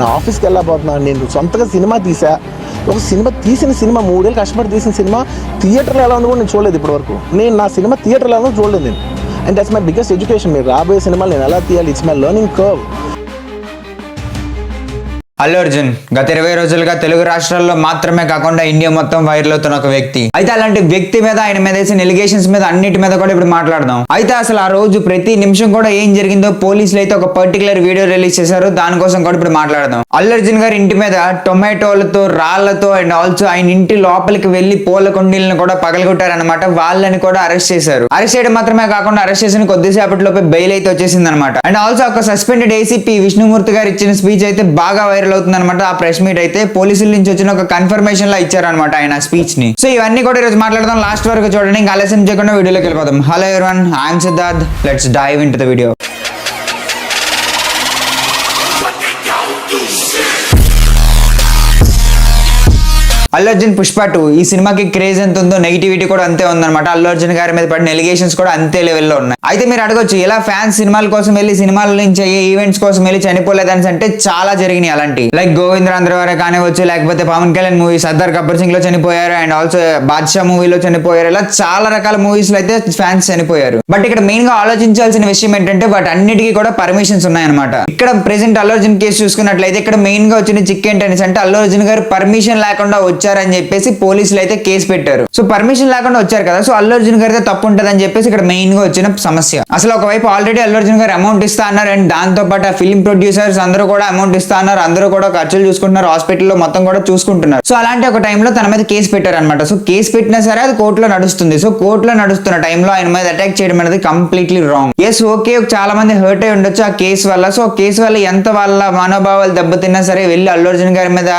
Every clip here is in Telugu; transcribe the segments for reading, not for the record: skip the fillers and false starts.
నా ఆఫీస్కి వెళ్ళబోతున్నాను, నేను సొంతగా సినిమా తీసా. ఒక తీసిన సినిమా 3 ఏళ్ళు కష్టపడి తీసిన సినిమా థియేటర్లో ఎలా ఉందో కూడా నేను చూడలేదు ఇప్పటివరకు. నేను నా సినిమా థియేటర్లో ఎలా ఉందో చూడలేదు నేను. And that's my biggest education. మీరు రాబోయే సినిమాలు నేను ఎలా తీయాలి, it's my learning curve. Allu Arjun గత 20 రోజులుగా తెలుగు రాష్ట్రాల్లో మాత్రమే కాకుండా ఇండియా మొత్తం వైరల్ అవుతున్న ఒక వ్యక్తి. అయితే అలాంటి వ్యక్తి మీద, ఆయన మీద వేసిన ఎలిగేషన్స్ మీద, అన్నిటి మీద కూడా ఇప్పుడు మాట్లాడదాం. అయితే అసలు ఆ రోజు ప్రతి నిమిషం కూడా ఏం జరిగిందో పోలీసులు అయితే ఒక పర్టికులర్ వీడియో రిలీజ్ చేశారు. దానికోసం కూడా ఇప్పుడు మాట్లాడదాం. అల్లు అర్జున్ గారి ఇంటి మీద టొమాటోలతో, రాళ్లతో అండ్ ఆల్సో ఆయన ఇంటి లోపలికి వెళ్లి పూల కుండీలను కూడా పగలగొట్టారనమాట. వాళ్ళని కూడా అరెస్ట్ చేశారు. అరెస్ట్ చేయడం మాత్రమే కాకుండా అరెస్ట్ చేసిన కొద్దిసేపటిలోపే బెయిల్ అయితే వచ్చేసింది అనమాట. అండ్ ఆల్సో ఒక సస్పెండెడ్ ఏసీపీ విష్ణుమూర్తి గారు ఇచ్చిన స్పీచ్ అయితే బాగా వైరల్ అవుతుందన్నమాట. ఆ ప్రెస్ మీట్ అయితే పోలీసుల నుంచి వచ్చిన ఒక కన్ఫర్మేషన్ లా ఇచ్చారనమాట ఆయన స్పీచ్ ని. సో ఇవన్నీ కూడా ఈరోజు మాట్లాడదాం. లాస్ట్ వరకు చూడండి. ఇంకా ఆలస్యం చేయకుండా వీడియోలోకి వెళ్ళిపోదాం. Hello everyone, I'm Siddharth. Let's dive into the video. Allu Arjun Pushpa 2 ఈ సినిమాకి క్రేజ్ ఎంత ఉందో నెగిటివిటీ కూడా అంతే ఉందన్నమాట. అల్లు అర్జున్ గారి మీద పడిన ఎలిగేషన్స్ కూడా అంతే లెవెల్లో ఉన్నాయి. అయితే మీరు అడగొచ్చు, ఇలా ఫ్యాన్స్ సినిమాల కోసం వెళ్ళి, సినిమాల నుంచి ఈవెంట్స్ కోసం వెళ్ళి చనిపోలేదని అంటే చాలా జరిగినాయి అలాంటి. లైక్ గోవిందరాంధ్ర వారే కానివచ్చు, లేకపోతే పవన్ కళ్యాణ్ మూవీ సర్దార్ గబ్బర్ సింగ్ లో చనిపోయారు, అండ్ ఆల్సో బాద్షా మూవీలో చనిపోయారు. ఇలా చాలా రకాల మూవీస్ లో అయితే ఫ్యాన్స్ చనిపోయారు. బట్ ఇక్కడ మెయిన్ గా ఆలోచించాల్సిన విషయం ఏంటంటే వాటి అన్నిటికీ కూడా పర్మిషన్స్ ఉన్నాయన్నమాట. ఇక్కడ ప్రెసెంట్ అల్లు అర్జున్ కేసు చూసుకున్నట్లయితే ఇక్కడ మెయిన్ గా వచ్చిన చిక్ ఏంటనేసి అంటే అల్లు అర్జున్ గారు పర్మిషన్ లేకుండా వచ్చారని చెప్పేసి పోలీసులు అయితే కేసు పెట్టారు. సో పర్మిషన్ లేకుండా వచ్చారు కదా, సో అల్లు అర్జున్ గారితో తప్పు ఉంటదని చెప్పేసి ఇక్కడ మెయిన్ గా వచ్చిన సమస్య. అసలు ఒకవైపు ఆల్రెడీ అల్లు అర్జున్ గారు అమౌంట్ ఇస్తా అన్నారు, అండ్ దాంతో పాటు ఆ ఫిల్మ్ ప్రొడ్యూసర్స్ అందరూ కూడా అమౌంట్ ఇస్తా అన్నారు. అందరూ కూడా ఖర్చులు చూసుకుంటున్నారు, హాస్పిటల్లో మొత్తం కూడా చూసుకుంటున్నారు. సో అలాంటి ఒక టైంలో తన మీద కేసు పెట్టారు అనమాట. సో కేసు పెట్టినా సరే అది కోర్టులో నడుస్తుంది. సో కోర్టులో నడుస్తున్న టైంలో ఆయన మీద అటాక్ చేయడం అనేది కంప్లీట్లీ రాంగ్. ఎస్ ఓకే, చాలా మంది హర్ట్ అయి ఉండొచ్చు ఆ కేసు వల్ల. సో కేసు వల్ల ఎంత వాళ్ళ మనోభావాలు దెబ్బతిన్నా సరే వెళ్ళి అల్లు అర్జున్ గారి మీద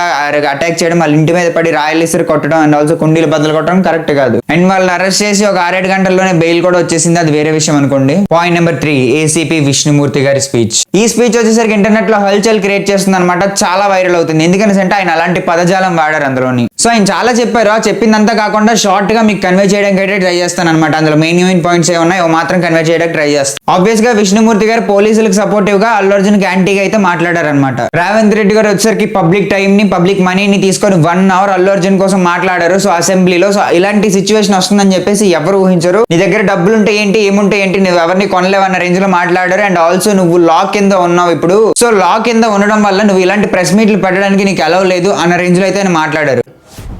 అటాక్ చేయడం, వాళ్ళ ఇంటి మీద పడి రాయల్ కొట్టడం అండ్ ఆల్సో కుండీలు బద్దలు కొట్టడం కరెక్ట్ కాదు. అండ్ వాళ్ళని అరెస్ట్ చేసి ఒక 6-7 గంటల్లోనే బెయిల్ కూడా వచ్చేసింది. అది వేరే విషయం అనుకోండి. పాయింట్ నెంబర్ 3, ఏసీపీ విష్ణుమూర్తి గారి స్పీచ్. ఈ స్పీచ్ వచ్చేసరికి ఇంటర్నెట్ లో హల్చల్ క్రియేట్ చేస్తుంది అనమాట. చాలా వైరల్ అవుతుంది. ఎందుకంటే ఆయన అలాంటి పదజాలం వాడారు అందులోని. సో ఆయన చాలా చెప్పారు. చెప్పిందంతా కాకుండా షార్ట్ గా మీకు కన్వే చేయడానికి అయితే ట్రై చేస్తాను అనమాట. అందులో మెయిన్ పాయింట్స్ ఏమున్నాయో మాత్రం కన్వే చేయడానికి ట్రై చేస్తాను. ఆబ్వియస్ గా విష్ణుమూర్తి గారు పోలీసులకు సపోర్టివ్ గా అల్లు అర్జున్ కి యాంటీగా అయితే మాట్లాడారు అనమాట. రేవంత్ రెడ్డి గారు వచ్చేసరికి పబ్లిక్ టైం ని, పబ్లిక్ మనీని తీసుకొని 1 అవర్ అల్లు అర్జున్ కోసం మాట్లాడారు. సో అసెంబ్లీలో. సో ఇలాంటి సిచ్యువేషన్ వస్తుందని చెప్పేసి ఎవరు ఊహించరు. నీ దగ్గర డబ్బులు ఉంటే ఏంటి, ఏముంటే ఏంటి, నువ్వు ఎవరిని కొనలేవన్న రేంజ్ లో మాట్లాడారు. అండ్ ఆల్సో నువ్వు లా కింద ఉన్నావు ఇప్పుడు. సో లా కింద ఉండడం వల్ల నువ్వు ఇలాంటి ప్రెస్ మీట్లు పెట్టడానికి నీకు అలవ్ లేదు అన్న రేంజ్ లో అయితే ఆయన మాట్లాడారు.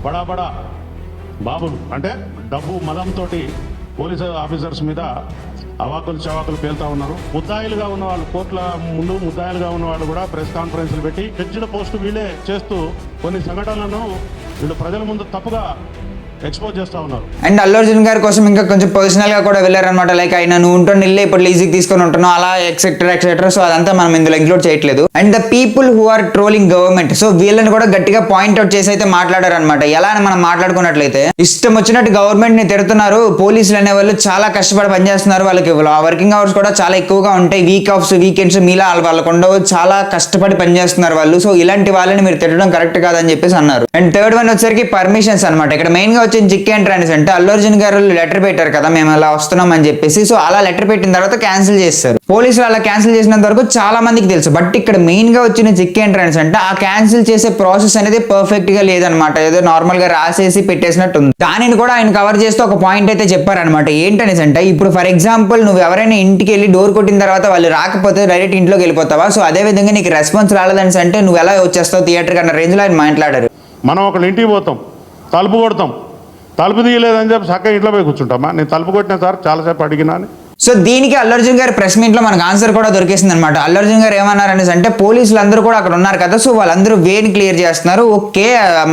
బడా బడా బాబులు అంటే డబ్బు మదంతో పోలీసు ఆఫీసర్స్ మీద అవాకులు చవాకులు పేలుతా ఉన్నారు. ముద్దాయిలుగా ఉన్న వాళ్ళు, కోర్టుల ముందు ముద్దాయిలుగా ఉన్న వాళ్ళు కూడా ప్రెస్ కాన్ఫరెన్స్లు పెట్టి తెచ్చిన పోస్టు వీళ్ళే చేస్తూ కొన్ని సంఘటనలను వీళ్ళు ప్రజల ముందు తప్పుగా ఎక్స్పోజ్ చేస్తా ఉన్నారు. అండ్ అల్లు అర్జున్ గారి కోసం ఇంకా కొంచెం పర్సనల్ గా కూడా వెళ్ళారనమాట. లైక్ ఆయన నువ్వు ఉంటున్న ఇల్లే ఇప్పుడు లీజీకి తీసుకొని ఉంటున్నావు, అలా ఎక్సెట్రా. సో అదంతా మనం ఇందులో ఇంక్లూడ్ చేయట్లేదు. And the people who are trolling government, so వీళ్ళని కూడా గట్టిగా పాయింట్అవుట్ చేసి అయితే మాట్లాడారు అనమాట. ఎలా అని మనం మాట్లాడుకున్నట్లయితే ఇష్టం వచ్చినట్టు గవర్నమెంట్ ని తిడుతున్నారు. పోలీసులు అనే వాళ్ళు చాలా కష్టపడి పనిచేస్తున్నారు. వాళ్ళకి వర్కింగ్ అవర్స్ కూడా చాలా ఎక్కువగా ఉంటాయి. వీక్ ఆఫ్స్, వీకెండ్స్ మీలా వాళ్ళకు ఉండవు. చాలా కష్టపడి పనిచేస్తున్నారు వాళ్ళు. సో ఇలాంటి వాళ్ళని మీరు తిట్టడం కరెక్ట్ కాదని చెప్పేసి అన్నారు. అండ్ థర్డ్ వన్ వచ్చేసరికి పర్మిషన్స్ అనమాట. ఇక్కడ మెయిన్ గా వచ్చిన చిక్ ఏంటనేసి అంటే అల్లు అర్జున్ గారు లెటర్ పెట్టారు కదా, మేము అలా వస్తున్నాం అని చెప్పేసి. సో అలా లెటర్ పెట్టిన తర్వాత క్యాన్సిల్ చేస్తారు. పోలీసులు అలా క్యాన్సిల్ చేసినంత వరకు చాలా మందికి తెలుసు. బట్ ఇక్కడ మెయిన్ గా వచ్చిన చిక్ ఏంటనేసి అంటే ఆ క్యాన్సిల్ చేసే ప్రాసెస్ అనేది పర్ఫెక్ట్ గా లేదనమాట. ఏదో నార్మల్ గా రాసేసి పెట్టేసినట్టు ఉంది. దానిని కూడా ఆయన కవర్ చేస్తూ ఒక పాయింట్ అయితే చెప్పారనమాట. ఏంటనేసి అంటే ఇప్పుడు ఫర్ ఎగ్జాంపుల్ నువ్వు ఎవరైనా ఇంటికి వెళ్ళి డోర్ కొట్టిన తర్వాత వాళ్ళు రాకపోతే డైరెక్ట్ ఇంట్లోకి వెళ్ళిపోతావా? సో అదే విధంగా నీకు రెస్పాన్స్ రాలేదని అంటే నువ్వు ఎలా వచ్చేస్తావు థియేటర్ కన్నా రేంజ్ లో ఆయన మాట్లాడారు. మనం ఒకళ్ళ ఇంటికి పోతాం, తలుపు కొడతాం, తలుపు తీయలేదని చెప్పి చక్కగా ఇంట్లో పోయి కూర్చుంటామా? నేను తలుపు కొట్టిన సార్ చాలాసేపు అడిగినా అని. సో దీనికి అల్లు అర్జున్ గారి ప్రెస్ మీట్ లో మనకు ఆన్సర్ కూడా దొరికేసింది అనమాట. అల్లు అర్జున్ గారు ఏమన్నారనేసి అంటే పోలీసులు అందరూ కూడా అక్కడ ఉన్నారు కదా, సో వాళ్ళందరూ వేని క్లియర్ చేస్తున్నారు. ఓకే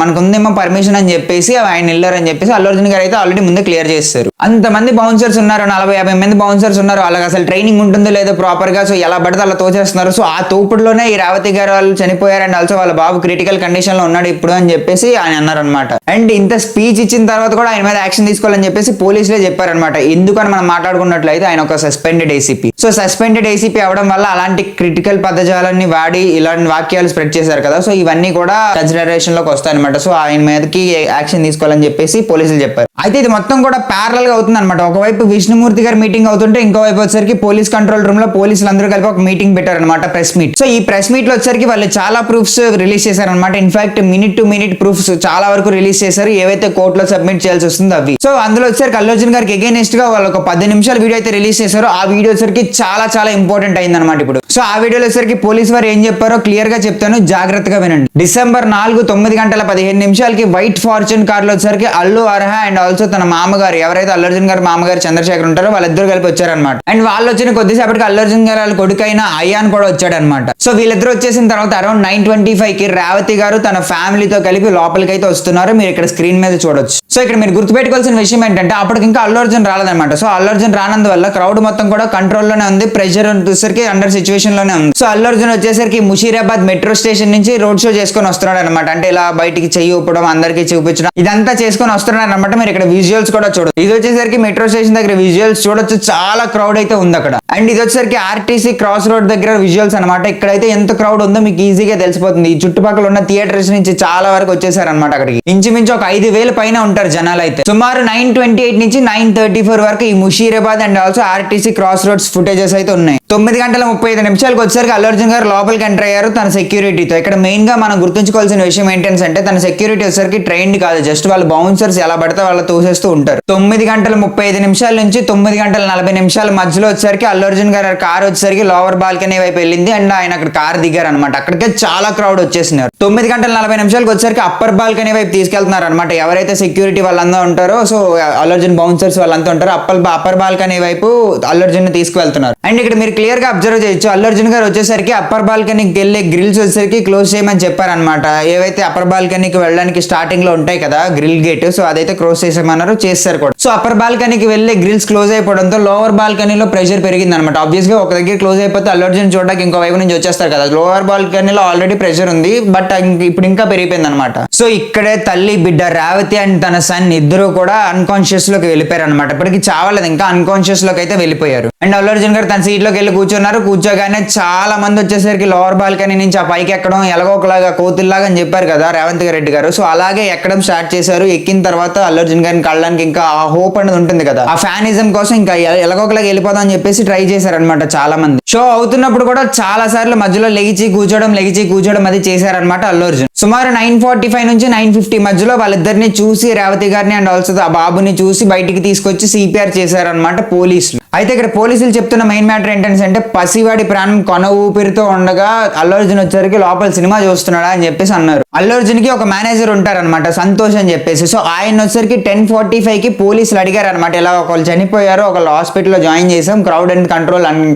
మనకు ఉందేమో పర్మిషన్ అని చెప్పేసి ఆయన వెళ్ళారని చెప్పేసి అల్లు అర్జున్ గారు అయితే ఆల్రెడీ ముందే క్లియర్ చేస్తారు. అంతమంది బౌన్సర్స్ ఉన్నారు, 40-50 మంది బౌన్సర్స్ ఉన్నారు. వాళ్ళకి అసలు ట్రైనింగ్ ఉంటుందో లేదో ప్రాపర్ గా. సో ఎలా పడితే అలా తోచేస్తున్నారు. సో ఆ తోపుడులోనే ఈ రేవతి గారు వాళ్ళు చనిపోయారు. అండ్ ఆల్సో వాళ్ళ బాబు క్రిటికల్ కండిషన్ లో ఉన్నాడు ఇప్పుడు అని చెప్పేసి ఆయన అన్నారనమాట. అండ్ ఇంత స్పీచ్ ఇచ్చిన తర్వాత కూడా ఆయన మీద యాక్షన్ తీసుకోవాలని చెప్పేసి పోలీసులే చెప్పారనమాట. ఎందుకని మనం మాట్లాడుకున్నట్లయితే ఆయన ఆయన ఒక suspended ACP. So suspended ACP అవడం వల్ల అలాంటి క్రిటికల్ పదజాలాన్ని వాడి ఇలాంటి వాక్యాలు స్ప్రెడ్ చేశారు కదా, సో ఇవన్నీ కూడా కన్సిడరేషన్ లోకి వస్తాయి అనమాట. సో ఆయన మీదకి యాక్షన్ తీసుకోవాలని చెప్పేసి పోలీసులు చెప్పారు. అయితే ఇది మొత్తం కూడా ప్యారలల్ గా అవుతుంది అనమాట. ఒకవైపు విష్ణుమూర్తి గారు మీటింగ్ అవుతుంటే ఇంకోవైపు వచ్చేసరికి పోలీస్ కంట్రోల్ రూమ్ లో పోలీసులు అందరూ కలిపి ఒక మీటింగ్ పెట్టారనమాట, ప్రెస్ మీట్. సో ఈ ప్రెస్ మీట్ లో వచ్చేసరికి వాళ్ళు చాలా ప్రూఫ్స్ రిలీజ్ చేశారనమాట. In fact minute to minute proofs చాలా వరకు రిలీజ్ చేశారు, ఏవైతే కోర్టులో సబ్మిట్ చేయాల్సి వస్తుందో అవి. సో అందులో వచ్చేసరికి అల్లు అర్జున్ గారికి అగైనెస్ట్ గా వాళ్ళు ఒక 10 నిమిషాల వీడియో అయితే రిలీజ్ చేశారు. ఆ వీడియో వచ్చేసరికి చాలా ఇంపార్టెంట్ అయింది అనమాట ఇప్పుడు. సో ఆ వీడియోలో వచ్చేసరికి పోలీస్ వారు ఏం చెప్పారో క్లియర్ గా చెప్తాను, జాగ్రత్తగా వినండి. డిసెంబర్ 4 9:15 వైట్ ఫార్చ్యూన్ కార్ లో వచ్చేసరికి అల్లు అర్హా అండ్ ఆల్సో తన మామగారు, ఎవరైతే అల్లు అర్జున్ గారు మామగారు చంద్రశేఖర్ ఉంటారో వాళ్ళిద్దరు కలిపి వచ్చారనమాట. అండ్ వాళ్ళు వచ్చిన కొద్దిసేపటికి అల్లు అర్జున్ గారు వాళ్ళ కొడుకైన అయాన్ కూడా వచ్చాడనమాట. సో వీళ్ళిద్దరు వచ్చేసిన తర్వాత అరౌండ్ 9:25 రేవతి గారు తన ఫ్యామిలీతో కలిపి లోపలికి అయితే వస్తున్నారు. మీరు ఇక్కడ స్క్రీన్ మీద చూడొచ్చు. సో ఇక్కడ మీరు గుర్తుపెట్టుకోవాల్సిన విషయం ఏంటంటే అప్పటికి ఇంకా అల్లు అర్జున్ రాలేదన్నమాట. సో అల్లు అర్జున్ రానందువల్ల క్రౌడ్ మొత్తం కూడా కంట్రోల్ లోనే ఉంది, ప్రెషర్ వచ్చేసరికి అండర్ సిచ్యువేషన్ లోనే ఉంది. సో అల్లు అర్జున్ వచ్చేసరికి ముషీరాబాద్ మెట్రో స్టేషన్ నుంచి రోడ్ షో చేసుకొని వస్తున్నాడు అనమాట. అంటే ఇలా బయటికి చెయ్యి ఊపడం, అందరికి చూపించడం, ఇదంతా చేసుకొని వస్తున్నాడు అనమాట. మీరు ఇక్కడ విజువల్స్ కూడా చూడొచ్చు. ఇది వచ్చేసరికి మెట్రో స్టేషన్ దగ్గర విజువల్స్ చూడొచ్చు, చాలా క్రౌడ్ అయితే ఉంది అక్కడ. అండ్ ఇది వచ్చేసరికి ఆర్టీసీ క్రాస్ రోడ్ దగ్గర విజువల్స్ అనమాట. ఇక్కడైతే ఎంత క్రౌడ్ ఉందో మీకు ఈజీగా తెలిసిపోతుంది. ఈ చుట్టుపక్కల ఉన్న థియేటర్స్ నుంచి చాలా వరకు వచ్చేసారు అనమాట. అక్కడికి ఇంచుమించు ఒక 5,000 పైన ఉంటారు జనాలు అయితే. సుమారు 9:28 నుంచి 9:34 వరకు ఈ Musheerabad and also RTC cross roads footages అయితే ఉన్నాయి. 9:35 వచ్చేసరికి అల్లు అర్జున్ గారు లోపలికి ఎంటర్ అయ్యారు తన సెక్యూరిటీతో. ఇక్కడ మెయిన్ గా మనం గుర్తుంచుకోవాల్సిన విషయం ఏంటంటే తన సెక్యూరిటీ వచ్చేసరికి ట్రైన్డ్ కాదు, జస్ట్ వాళ్ళు బౌన్సర్స్ ఎలా పడితే వాళ్ళు తోసేస్తూ ఉంటారు. 9:35 నుంచి 9:40 మధ్యలో వచ్చేసరికి అల్లు అర్జున్ గారు కార్ వచ్చేసరికి లోవర్ బాల్కనీ వైపు వెళ్ళింది అండ్ ఆయన అక్కడ కార్ దిగారు అనమాట. అక్కడికే చాలా క్రౌడ్ వచ్చేసినారు. 9:40 వచ్చేసరికి అప్పర్ బాల్కనీ వైపు తీసుకెళ్తున్నారు అనమాట. ఎవరైతే సెక్యూరిటీ వాళ్ళంతా ఉంటారో, సో అల్లు అర్జున్ బౌన్సర్స్ వాళ్ళంతా ఉంటారో అప్పర్ బాల్కనీ వైపు అల్లు అర్జున్ తీసుకువెళ్తున్నారు. అండ్ ఇక్కడ మీరు క్లియర్ గా అబ్జర్వ్ చేయొచ్చు, అల్లు అర్జున్ గారు వచ్చేసరికి అప్పర్ బాల్కనీకి వెళ్ళే గ్రిల్స్ వచ్చేసరికి క్లోజ్ చేయమని చెప్పారనమాట. ఏవైతే అప్పర్ బాల్కనీకి వెళ్ళడానికి స్టార్టింగ్ లో ఉంటాయి కదా గ్రిల్ గేట్, సో అదైతే క్లోజ్ చేసేమన్నారు, చేస్తారు కూడా. సో అప్పర్ బాల్కనీకి వెళ్ళే గ్రిల్స్ క్లోజ్ అయిపోవడంతో లోవర్ బాల్కనీలో ప్రెషర్ పెరిగింది అనమాట. ఆబ్వియస్ గా ఒక దగ్గర క్లోజ్ అయిపోతే అల్లు అర్జున్ చూడడానికి ఇంకో వైపు నుంచి వచ్చేస్తారు కదా. లోవర్ బాల్కనీలో ఆల్రెడీ ప్రెషర్ ఉంది, బట్ ఇప్పుడు ఇంకా పెరిగిపోయింది అనమాట. సో ఇక్కడే తల్లి బిడ్డ రేవతి అండ్ తన సన్ ఇద్దరు కూడా అన్కాన్షియస్ లోకి వెళ్ళిపోయారు అనమాట. ఇప్పటికి చావలేదు, ఇంకా అన్కాన్షియస్ లోకి అయితే వెళ్ళిపోయారు. అండ్ అల్లు అర్జున్ గారు తన సీట్ లోకి వెళ్ళి కూర్చున్నారు. కూర్చోగానే చాలా మంది వచ్చేసరికి లోవర్ బాల్కనీ నుంచి ఆ పైకి ఎక్కడం ఎలాగో ఒకలాగా కోతుల్లాగా అని చెప్పారు కదా రేవంత్ రెడ్డి గారు. సో అలాగే ఎక్కడం స్టార్ట్ చేశారు. ఎక్కిన తర్వాత అల్లు అర్జున్ గారిని కళ్ళడానికి ఇంకా ఆ హోప్ అనేది ఉంటుంది కదా, ఆ ఫ్యానిజం కోసం ఇంకా ఎలాగోకలాగా వెళ్ళిపోదాం అని చెప్పేసి ట్రై చేశారనమాట చాలా మంది. షో అవుతున్నప్పుడు కూడా చాలా సార్లు మధ్యలో లెగిచి కూర్చోవడం అది చేశారనమాట అల్లు అర్జున్. సుమారు 9:45 నుంచి 9:50 మధ్యలో వాళ్ళిద్దరిని చూసి రేవతి గారిని అండ్ ఆల్సో ఆ బాబుని చూసి బయటికి తీసుకొచ్చి సిపిఆర్ చేశారనమాట పోలీసులు. అయితే ఇక్కడ పోలీసులు చెప్తున్న మెయిన్ మ్యాటర్ ఏంటంటే పసివాడి ప్రాణం కొన ఊపిరితో ఉండగా అల్లు అర్జున్ వచ్చరికి లోపల సినిమా చూస్తున్నాడా అని చెప్పేసి అన్నారు. అల్లు అర్జున్ కి ఒక మేనేజర్ ఉంటారనమాట సంతోష్ అని చెప్పేసి. సో ఆయన వచ్చరికి 10:45 పోలీసులు అడిగారు అనమాట, ఇలా ఒకళ్ళు చనిపోయారు, ఒకళ్ళు హాస్పిటల్లో జాయిన్ చేసాం, క్రౌడ్ అండ్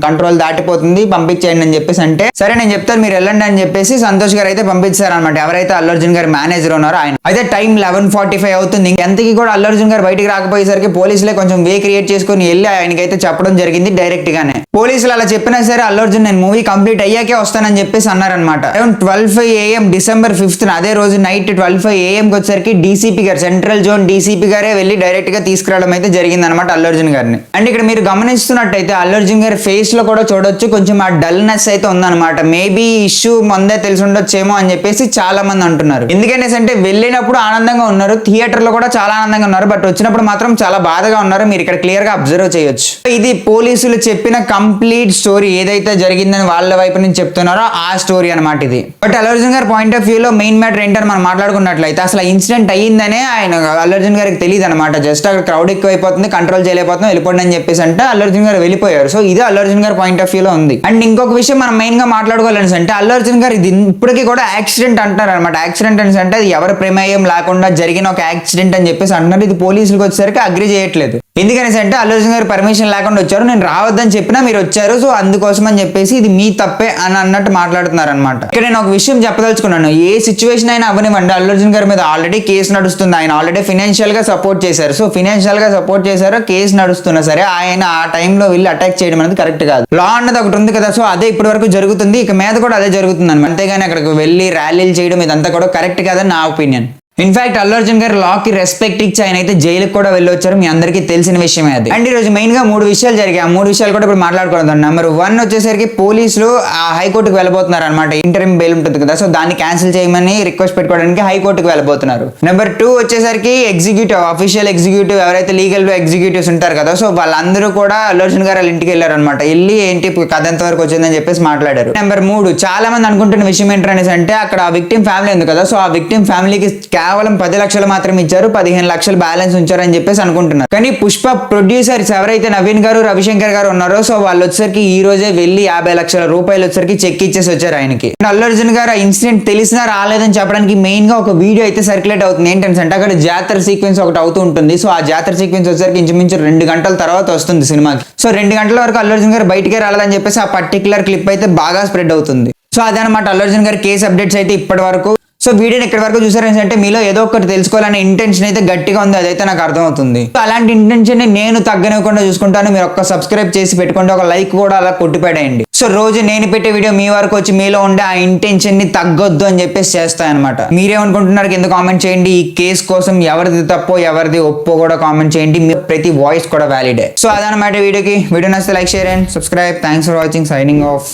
కంట్రోల్ దాటిపోతుంది, పంపించేయండి అని చెప్పేసి అంటే సరే నేను చెప్తాను మీరు వెళ్ళండి అని చెప్పేసి సంతోష్ గారు అయితే పంపించారు అనమాట, ఎవరైతే అల్లు అర్జున్ గారి మేనేజర్ ఉన్నారో ఆయన. అయితే టైం 11:45 అవుతుంది. ఎంతకి కూడా అల్లు అర్జున్ గారు బయటికి రాకపోయేసరికి పోలీసులే కొంచెం వే క్రియేట్ చేసుకుని వెళ్ళి ఆయనకైతే చెప్పడం జరిగింది డైరెక్ట్ గానే. పోలీసులు అలా చెప్పినా సరే అల్లు అర్జున్ నేను మూవీ కంప్లీట్ అయ్యాకే వస్తానని చెప్పేసి అన్నారనమాట. అరౌండ్ 12 AM డిసెంబర్ 5th అదే రోజు నైట్ 12 AM కి వచ్చరికి డీసీపీ గారు, సెంట్రల్ జోన్ డీసీపీ గారే వెళ్ళి డైరెక్ట్ గా తీసుకురావడం అయితే జరిగింది అనమాట అల్లు అర్జున్ గారిని. అండ్ ఇక్కడ మీరు గమనిస్తున్నట్టయితే అల్లు అర్జున్ గారి ఫేస్ లో కూడా చూడొచ్చు కొంచెం ఆ డల్నెస్ అయితే ఉందన్నమాట. మేబీ ఇష్యూ ముందే తెలిసి ఉండొచ్చేమో అని చెప్పేసి చాలా మంది అంటున్నారు. ఎందుకంటే వెళ్ళినప్పుడు ఆనందంగా ఉన్నారు, థియేటర్ లో కూడా చాలా ఆనందంగా ఉన్నారు, బట్ వచ్చినప్పుడు మాత్రం చాలా బాధగా ఉన్నారు. మీరు ఇక్కడ క్లియర్ గా అబ్జర్వ్ చేయొచ్చు. ఇది పోలీసులు చెప్పిన కంప్లీట్ స్టోరీ, ఏదైతే జరిగిందని వాళ్ళ వైపు నుంచి చెప్తున్నారో ఆ స్టోరీ అనమాట ఇది. బట్ అల్లు అర్జున్ గారి పాయింట్ ఆఫ్ వ్యూ లో మెయిన్ మ్యాటర్ ఏంటని మనం మాట్లాడుకున్నట్లయితే అసలు ఇన్సిడెంట్ అయ్యిందనే ఆయన అల్లు అర్జున్ గారికి తెలియదు అనమాట. జస్ట్ అక్కడ క్రౌడ్ ఎక్కువైపోతుంది, కంట్రోల్ చేయలేకపోతుంది, వెళ్ళిపోండి అని చెప్పేసి అంటే అల్లు అర్జున్ గారు వెళ్ళిపోయారు. సో ఇది అల్లు అర్జున్ గారి పాయింట్ ఆఫ్ వ్యూ లో ఉంది. అండ్ ఇంకొక విషయం మనం మెయిన్ గా మాట్లాడుకోవాలని అంటే అల్లు అర్జున్ గారు ఇది ఇప్పటికీ కూడా యాక్సిడెంట్ అంటారు అనమాట. యాక్సిడెంట్ అంటే అది ఎవరి ప్రమేయం లేకుండా జరిగిన ఒక యాక్సిడెంట్ అని చెప్పేసి అంటున్నారు. ఇది పోలీసులకు వచ్చేసరికి అగ్రి చేయట్లేదు. ఎందుకనేసి అంటే అల్లు అర్జున్ గారు పర్మిషన్ లేకుండా వచ్చారు, నేను రావద్దని చెప్పినా మీరు వచ్చారు, సో అందుకోసం అని చెప్పేసి ఇది మీ తప్పే అని అన్నట్టు మాట్లాడుతున్నారు అనమాట. ఇక్కడ నేను ఒక విషయం చెప్పదలుచుకున్నాను, ఏ సిచ్యువేషన్ అయినా అవనివ్వండి, అల్లు అర్జున్ గారి మీద ఆల్రెడీ కేసు నడుస్తుంది. ఆయన ఆల్రెడీ ఫైనాన్షియల్ గా సపోర్ట్ చేశారు. సో ఫైనాన్షియల్ గా సపోర్ట్ చేశారు, కేసు నడుస్తున్నా సరే ఆయన ఆ టైంలో వెళ్ళి అటాక్ చేయడం అనేది కరెక్ట్ కాదు. లా అన్నది ఒకటి ఉంది కదా, సో అదే ఇప్పటి వరకు జరుగుతుంది, ఇక మీద కూడా అదే జరుగుతుంది అనమాట. అంతేగాని అక్కడికి వెళ్ళి ర్యాలీలు చేయడం ఇదంతా కూడా కరెక్ట్ కాదని నా ఒపీనియన్. ఇన్ఫాక్ట్ అల్లు అర్జున్ గారు లా కి రెస్పెక్ట్ ఇచ్చి ఆయన అయితే జైలుకి కూడా వెళ్ళొచ్చారు, మీ అందరికీ తెలిసిన విషయమే అది. అండ్ ఈ రోజు మెయిన్ గా 3 విషయాలు జరిగాయి, ఆ 3 విషయాలు కూడా ఇప్పుడు మాట్లాడుకుందాం. నెంబర్ 1 వచ్చేసరికి పోలీసులు ఆ హైకోర్టుకు వెళ్ళబోతున్నారు అనమాట. ఇంటర్మ్ బెయిల్ ఉంటుంది కదా, సో దాన్ని క్యాన్సిల్ చేయమని రిక్వెస్ట్ పెట్టుకోవడానికి హైకోర్టుకు వెళ్ళబోతున్నారు. నెంబర్ 2 వచ్చేసరికి ఎగ్జిక్యూటివ్, అఫీషియల్ ఎగ్జిక్యూటివ్ ఎవరైతే లీగల్ ఎగ్జిక్యూటివ్స్ ఉంటారు కదా, సో వాళ్ళందరూ కూడా అల్లు అర్జున్ గారు వాళ్ళ ఇంటికి వెళ్ళారు అనమాట. వెళ్ళి ఏంటి కథ ఎంత వరకు వచ్చిందని చెప్పేసి మాట్లాడారు. నెంబర్ 3 చాలా మంది అనుకుంటున్న విషయం ఏంటనేసి అంటే అక్కడ ఆ విక్టిమ్ ఫ్యామిలీ ఉంది కదా, సో ఆ విక్టిమ్ ఫ్యామిలీకి కేవలం 10 లక్షలు మాత్రం ఇచ్చారు, 15 లక్షలు బ్యాలెన్స్ ఉంచారు అని చెప్పేసి అనుకుంటున్నారు. కానీ పుష్ప ప్రొడ్యూసర్స్ ఎవరైతే నవీన్ గారు రవిశంకర్ గారు ఉన్నారో, సో వాళ్ళు వచ్చేసరికి ఈ రోజే వెళ్ళి 50 లక్షల రూపాయలు వచ్చేసరికి చెక్ ఇచ్చేసి వచ్చారు ఆయనకి. అల్లు అర్జున్ గారు ఆ ఇన్సిడెంట్ తెలిసినా రాలేదని చెప్పడానికి మెయిన్ గా ఒక వీడియో అయితే సర్క్యులేట్ అవుతుంది. ఏంటంటే అక్కడ జాతర సీక్వెన్స్ ఒకటి అవుతూ ఉంటుంది. సో ఆ జాతర సీక్వెన్స్ వచ్చేసరికి ఇంచుమించు 2 గంటల తర్వాత వస్తుంది సినిమాకి. సో 2 గంటల వరకు అల్లు అర్జున్ గారు బయటికే రాలేదని చెప్పేసి ఆ పర్టికులర్ క్లిప్ అయితే బాగా స్ప్రెడ్ అవుతుంది. సో అదనమాట అల్లు అర్జున్ గారి కేసు అప్డేట్స్ అయితే ఇప్పటి వరకు. సో వీడియోని ఇక్కడ వరకు చూసారంటే మీలో ఏదో ఒకటి తెలుసుకోవాలనే ఇంటెన్షన్ అయితే గట్టిగా ఉంది, అదైతే నాకు అర్థమవుతుంది. సో అలాంటి ఇంటెన్షన్ ని నేను తగ్గనివ్వకుండా చూసుకుంటాను. మీరు ఒక్క సబ్స్క్రైబ్ చేసి పెట్టుకుంటే, ఒక లైక్ కూడా అలా కొట్టిపడేయండి. సో రోజు నేను పెట్టే వీడియో మీ వరకు వచ్చి మీలో ఉండే ఆ ఇంటెన్షన్ ని తగ్గొద్దు అని చెప్పేసి చేస్తాయన్నమాట. మీరేమనుకుంటున్నారు కింద కామెంట్ చేయండి. ఈ కేసు కోసం ఎవరిది తప్పో ఎవరిది ఒప్పో కూడా కామెంట్ చేయండి. మీ ప్రతి వాయిస్ కూడా వ్యాలిడే. సో అదనమాట వీడియో నచ్చితే like, share and subscribe. Thanks for watching. Signing off.